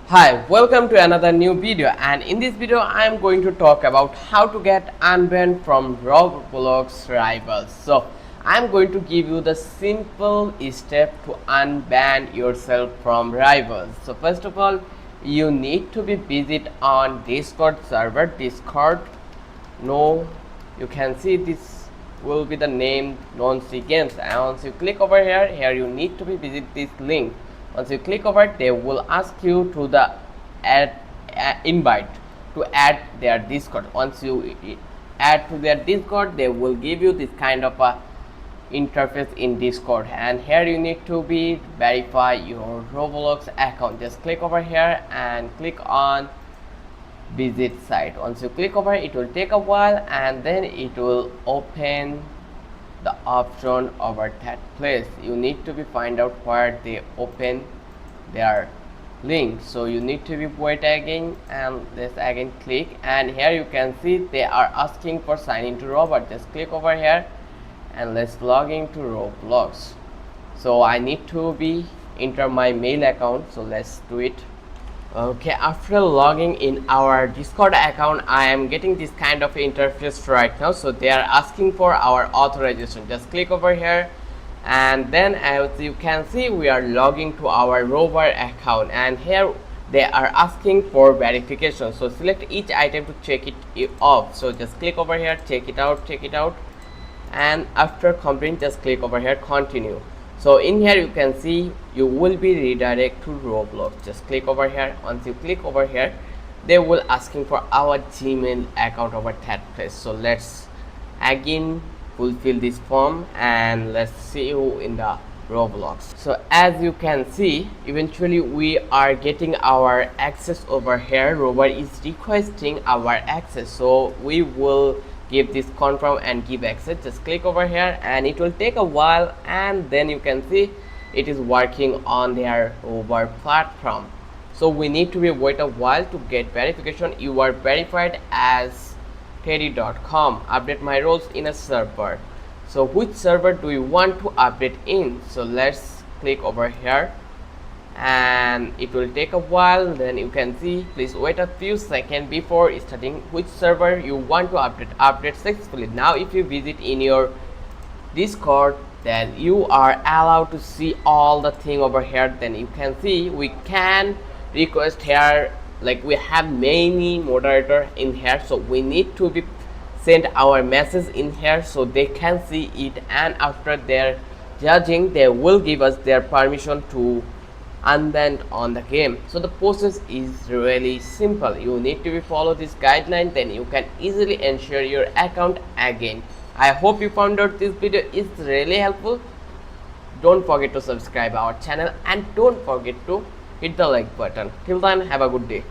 Hi, welcome to another new video, and in this video I am going to talk about how to get unbanned from Roblox Rivals. So I am going to give you the simple step to unban yourself from Rivals. So first of all, you need to be visit on Discord server. Discord, no, you can see this will be the name non-C games, and once you click over here you need to be visit this link. Once you click over it, they will ask you to the add invite to add their Discord. Once you add to their Discord, they will give you this kind of a interface in Discord, and here you need to be verify your Roblox account. Just click over here and click on visit site. Once you click over it will take a while, and then it will open the option over that place. You need to be find out where they open their link, so you need to be wait again, and let's again click, and here you can see they are asking for sign into Roblox. Just click over here and let's log into Roblox. So I need to be enter my mail account, so let's do it. Okay, after logging in our Discord account, I am getting this kind of interface right now. So they are asking for our authorization. Just click over here, and then as you can see we are logging to our rover account, and here they are asking for verification. So select each item to check it off. So just click over here, check it out, and after completing just click over here continue. So in here you can see you will be redirected to Roblox. Just click over here. Once you click over here, they will asking for our Gmail account over that place. So let's again fulfill this form, and let's see you in the Roblox. So as you can see, eventually we are getting our access over here. Robot is requesting our access, so we will give this confirm and give access. Just click over here, and it will take a while, and then you can see it is working on their over platform. So we need to be wait a while to get verification. You are verified as teddy.com. Update my roles in a server. So which server do you want to update in? So let's click over here, and it will take a while. Then you can see please wait a few seconds before starting which server you want to update successfully. Now if you visit in your Discord, then you are allowed to see all the thing over here. Then you can see we can request here, like we have many moderator in here, so we need to be send our message in here so they can see it, and after their judging they will give us their permission to unban on the game. So the process is really simple. You need to be follow this guideline, then you can easily ensure your account again. I hope you found out this video is really helpful. Don't forget to subscribe our channel, and don't forget to hit the like button. Till then, have a good day.